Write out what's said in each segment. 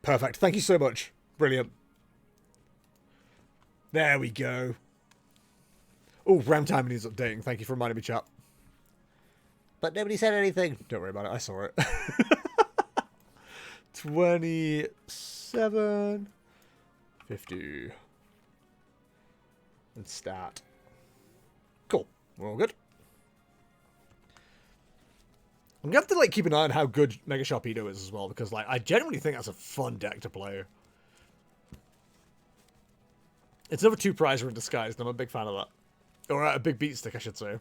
Perfect. Thank you so much. Brilliant. There we go. Oh, RAM timing is updating. Thank you for reminding me, chat. But nobody said anything. Don't worry about it. I saw it. 27. 50. And start. Cool. We're all good. I'm gonna have to like keep an eye on how good Mega Sharpedo is as well, because like I genuinely think that's a fun deck to play. It's another 2-prizer in disguise, and I'm a big fan of that. Or a big beat stick, I should say.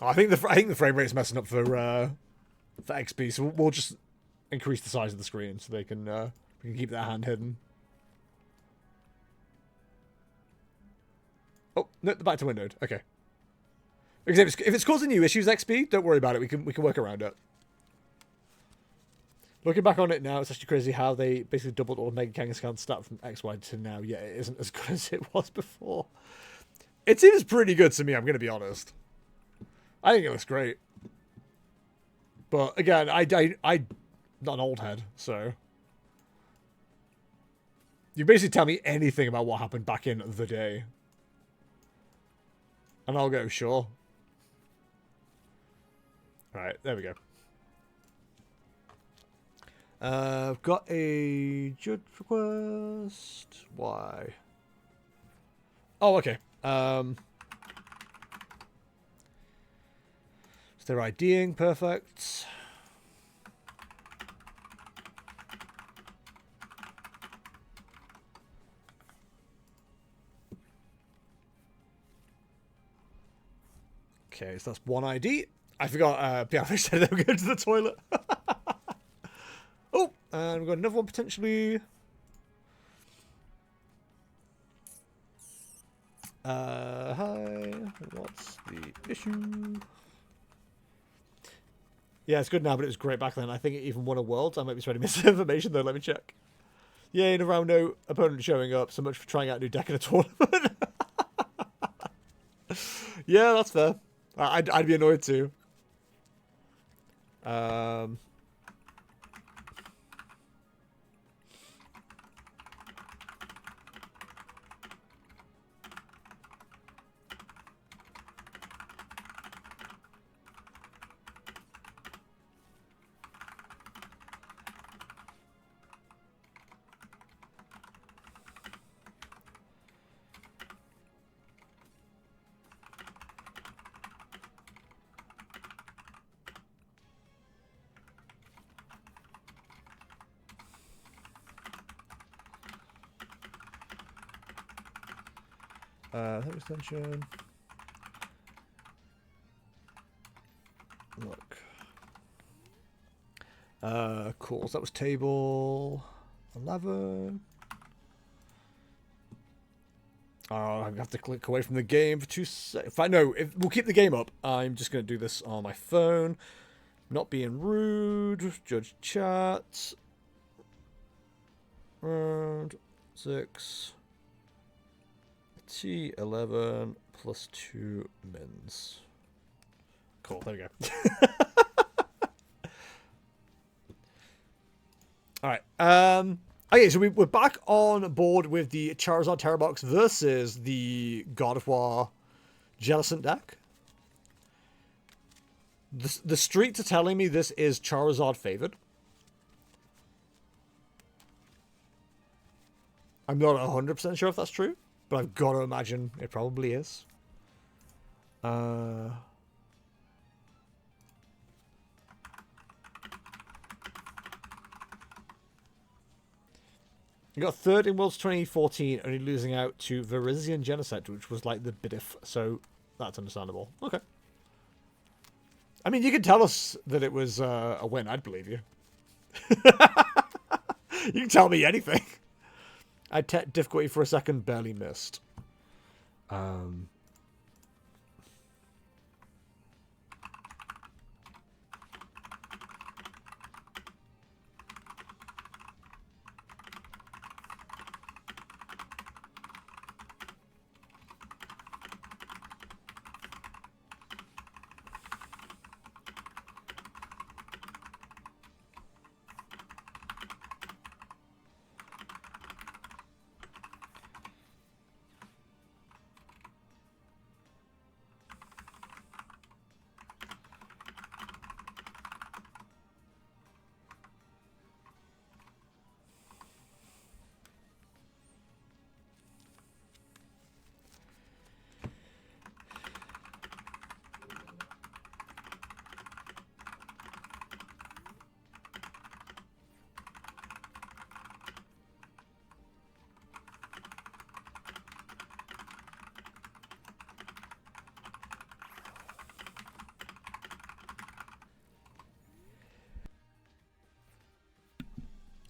Oh, I think the frame rate's messing up for XP, so we'll just increase the size of the screen so they can we can keep that hand hidden. Oh, no, back to windowed. Okay. If it's causing you issues, XP, don't worry about it. We can work around it. Looking back on it now, it's actually crazy how they basically doubled all of Mega Kangaskhan's stat from XY to now. Yeah, it isn't as good as it was before. It seems pretty good to me, I'm going to be honest. I think it looks great. But again, I'm not an old head, so... You basically tell me anything about what happened back in the day. And I'll go, sure. Alright, there we go. I've got a judge request. Why? Oh, okay. So they're IDing, perfect. Okay, so that's one ID. I forgot, Piano said they were going to the toilet. Oh, and we've got another one potentially. Hi, what's the issue? Yeah, it's good now, but it was great back then. I think it even won a world. I might be spreading misinformation though, let me check. Yay, in a round, no opponent showing up. So much for trying out a new deck in a tournament. Yeah, that's fair. I'd be annoyed too. Extension. Look. Cool. So that was table 11. Oh, I have to click away from the game for 2 seconds. We'll keep the game up. I'm just going to do this on my phone. Not being rude. Judge chat. Round 6. T11 plus 2 mins. Cool, there we go. Alright, okay, so we're back on board with the Charizard Terror Box versus the Gardevoir Jellicent deck. The streets are telling me this is Charizard favored. I'm not 100% sure if that's true, but I've got to imagine it probably is. You got third in Worlds 2014, only losing out to Verizian Genesect, which was like the bdif, so that's understandable. Okay. I mean, you can tell us that it was a win. I'd believe you. You can tell me anything. I difficulty for a second, barely missed.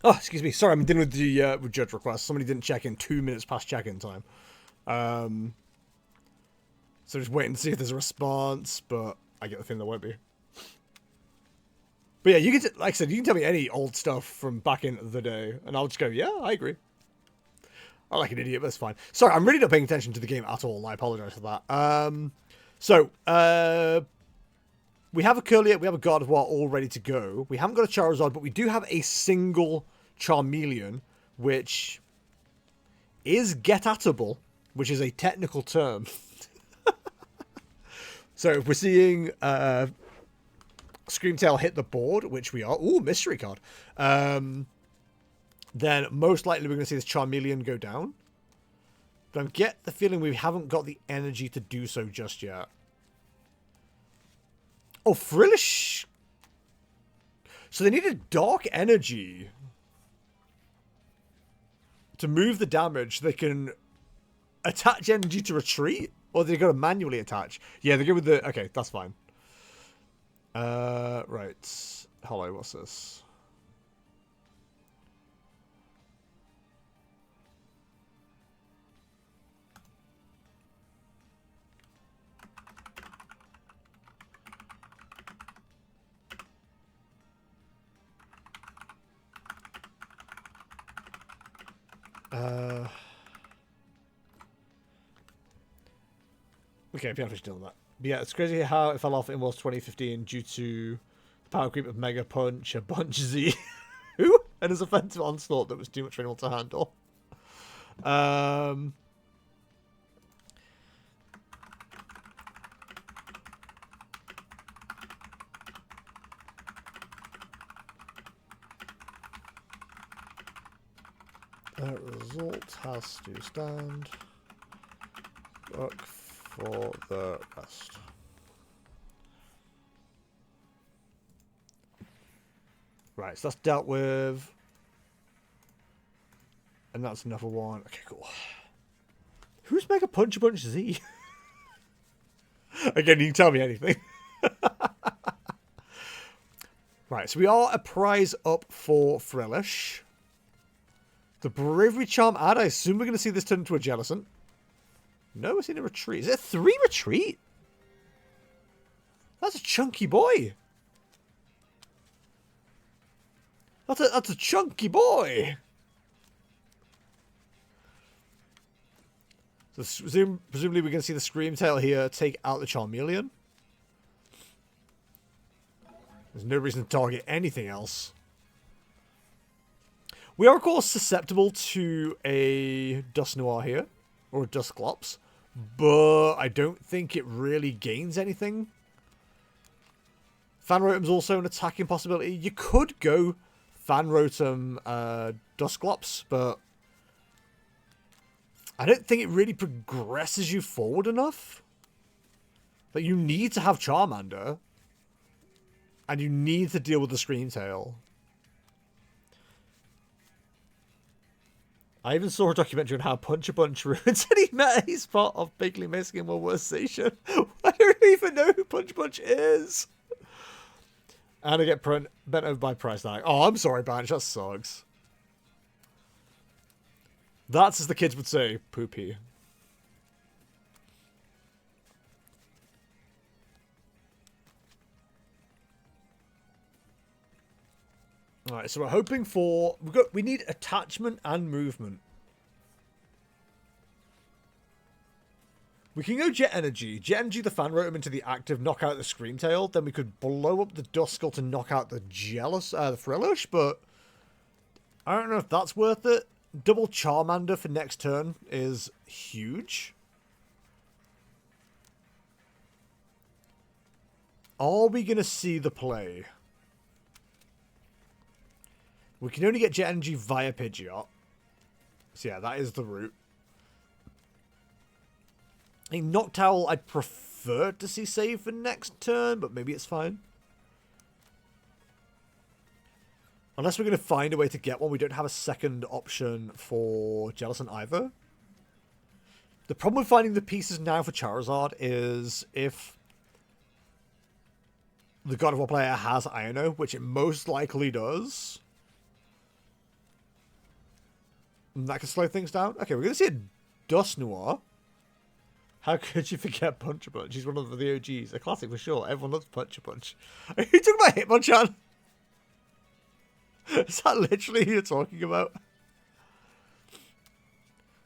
Oh, excuse me. Sorry, I'm dealing with the with judge request. Somebody didn't check in 2 minutes past check-in time. So just waiting to see if there's a response, but I get the feeling there won't be. But yeah, you can, like I said, you can tell me any old stuff from back in the day, and I'll just go, yeah, I agree. I'm like an idiot, but that's fine. Sorry, I'm really not paying attention to the game at all. I apologize for that. We have a Curlier, we have a Gardevoir all ready to go. We haven't got a Charizard, but we do have a single Charmeleon, which is get-atable, which is a technical term. So if we're seeing Screamtail hit the board, which we are, ooh, mystery card, then most likely we're going to see this Charmeleon go down. But I get the feeling we haven't got the energy to do so just yet. Oh, Frillish. So they needed Dark Energy to move the damage. They can attach energy to retreat, or they got to manually attach. Yeah, they go with the. Okay, that's fine. Right. Hello, what's this? Okay, I'm finished doing that. But yeah, it's crazy how it fell off in Worlds 2015 due to the power creep of Mega Punch, a Bunch Z, who? And his offensive onslaught that was too much for anyone to handle. The result has to stand. Look for the rest. Right, so that's dealt with. And that's another one. Okay, cool. Who's Mega Punch Bunch Z? Again, you can tell me anything. Right, so we are a prize up for Frillish. The Bravery Charm ad, I assume we're going to see this turn into a Jellicent. No, we're seeing a retreat. Is it a 3 retreat? That's a chunky boy. That's a chunky boy. So presumably we're going to see the Screamtail here take out the Charmeleon. There's no reason to target anything else. We are, of course, susceptible to a Dusknoir here, or a Dusclops, but I don't think it really gains anything. Fanrotom's also an attacking possibility. You could go Fanrotom Dusclops, but I don't think it really progresses you forward enough. Like, you need to have Charmander, and you need to deal with the Screamtail. I even saw a documentary on how Punch-a-Bunch ruins any meta spot of Bigly missing in World Station. I don't even know who Punch-a-Bunch is. And I get bent over by price tag. Oh, I'm sorry, Banch. That sucks. That's, as the kids would say, poopy. Alright, so we're hoping for... We need attachment and movement. We can go Jet Energy. Jet Energy the Fanrotom into the active, knock out the Screamtail. Then we could blow up the Duskull to knock out the the Frillish, but I don't know if that's worth it. Double Charmander for next turn is huge. Are we going to see the play? We can only get Jet Energy via Pidgeot. So yeah, that is the route. A Noctowl I'd prefer to see save for next turn, but maybe it's fine. Unless we're going to find a way to get one, we don't have a second option for Jellicent either. The problem with finding the pieces now for Charizard is if the God of War player has Iono, which it most likely does, And that can slow things down. Okay, we're going to see a Dust Noir. How could you forget Punch-a-Punch? He's one of the OGs. A classic for sure. Everyone loves Punch-a-Punch. Are you talking about Hitmonchan? Is that literally who you're talking about?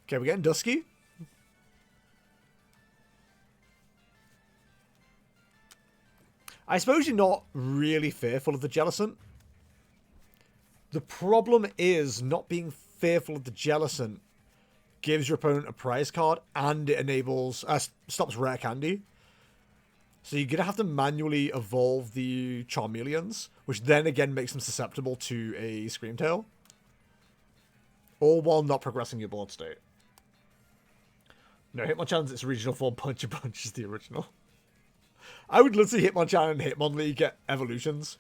Okay, we're getting Dusky. I suppose you're not really fearful of the Jellicent. The problem is not being fearful of the Jellicent gives your opponent a prize card and it enables stops rare candy. So you're gonna have to manually evolve the Charmeleons, which then again makes them susceptible to a Screamtail. All while not progressing your board state. No, Hitmonchan's its original form, Punch-a-Punch is the original. I would love to see Hitmonchan and Hitmonlee get evolutions.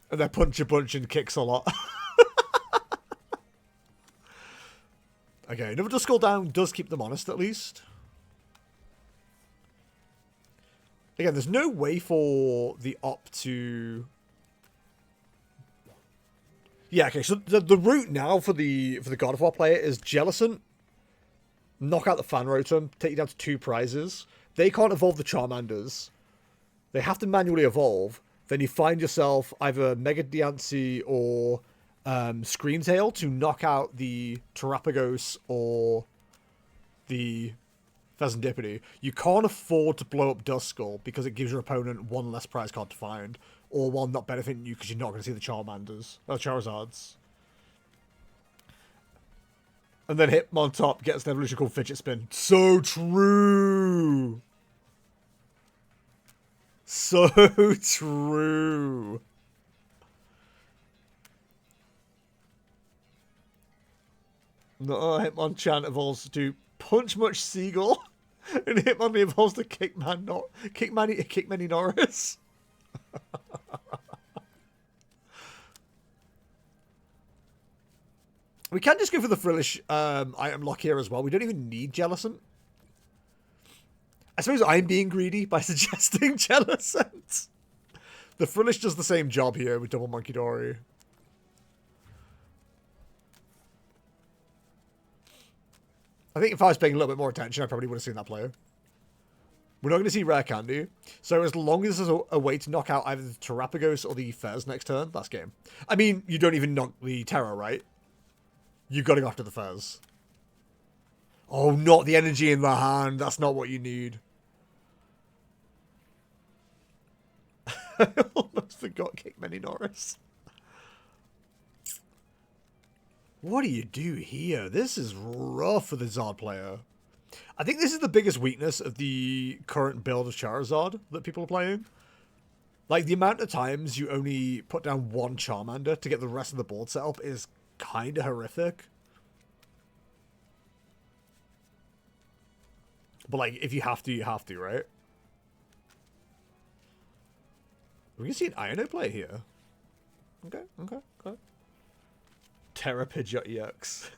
And they're Punch-a-Punch and kicks a lot. Okay, another Duskull down does keep them honest at least. Again, there's no way for the op to... Yeah, okay, so the route now for the Gardevoir player is Jellicent, knock out the Fan Rotom, take you down to 2 prizes. They can't evolve the Charmanders. They have to manually evolve. Then you find yourself either Mega Diancie or Screamtail to knock out the Terrapagos or the Pheasantipede. You can't afford to blow up Duskull because it gives your opponent 1 less prize card to find, or 1 not benefiting you because you're not going to see the Charmanders or Charizards. And then Hitmontop gets an evolution called Fidget Spin. So true! So true! No, Hitmonchan evolves to Punch Much Seagull, and Hitmonlee evolves to Kickmany Norris. We can just go for the Frillish item lock here as well. We don't even need Jellicent. I suppose I'm being greedy by suggesting Jellicent. The Frillish does the same job here with Double Monkey Dory. I think if I was paying a little bit more attention, I probably would have seen that player. We're not going to see rare candy. So as long as there's a way to knock out either the Terrapagos or the Fez next turn, that's game. I mean, you don't even knock the Terra, right? You got to go after the Fez. Oh, not the energy in the hand. That's not what you need. I almost forgot Kickmany Norris. What do you do here? This is rough for the Zard player. I think this is the biggest weakness of the current build of Charizard that people are playing. Like, the amount of times you only put down 1 Charmander to get the rest of the board set up is kind of horrific. But, like, if you have to, you have to, right? We can see an Iono play here. Okay. Terra Pidgeot EX.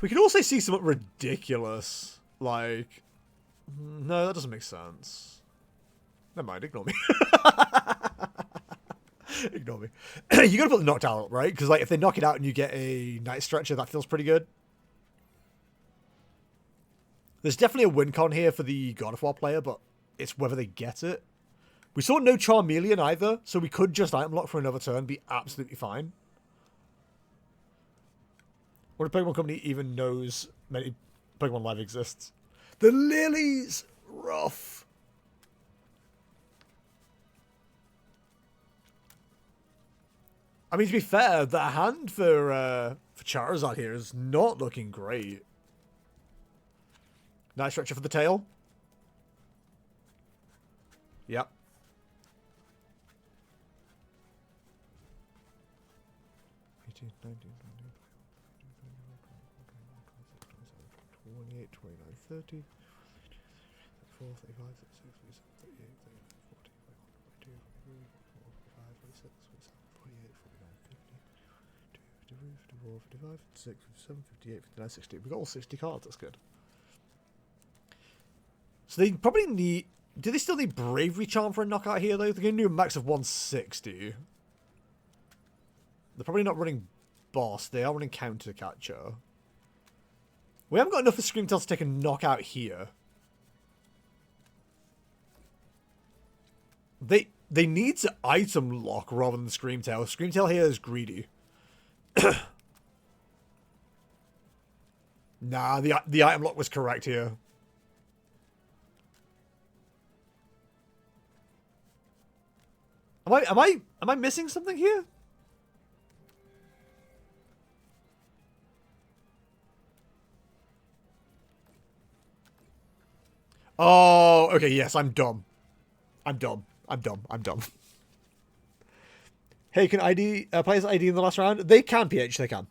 We could also see something ridiculous. Like... No, that doesn't make sense. Never mind, ignore me. Ignore me. You gotta put the knocked out, right? Because, like, if they knock it out and you get a Night Stretcher, that feels pretty good. There's definitely a win con here for the Gardevoir player, but it's whether they get it. We saw no Charmeleon either, so we could just item lock for another turn, be absolutely fine. What if Pokemon Company even knows many Pokemon Live exists? The Lilies! Rough. I mean, to be fair, the hand for Charizard here is not looking great. Nice stretcher for the tail. Yep. $28, $29, $30, 34, 35, 36, 37, 38, 39, 40, 41, 42, 45, 46, 47, 48, 49, 50, 56, 57, 58, 59, 60. We've got all 60 cards, that's good. So they probably need... Do they still need Bravery Charm for a knockout here, though? They're going to do a max of 160. They're probably not running boss. They are running counter catcher. We haven't got enough of Screamtail to take a knockout here. They need to item lock rather than Screamtail. Screamtail here is greedy. Nah, the item lock was correct here. Am I missing something here? Oh, okay, yes, I'm dumb. I'm dumb. Hey, can players ID in the last round? They can, PH, they can.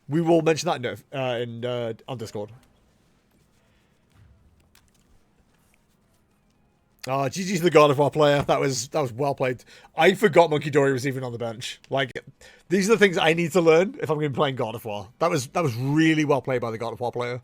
We will mention that on Discord. GG's the Gardevoir player. That was well played. I forgot Monkey Dory was even on the bench. Like, these are the things I need to learn if I'm going to be playing Gardevoir. That was really well played by the Gardevoir player.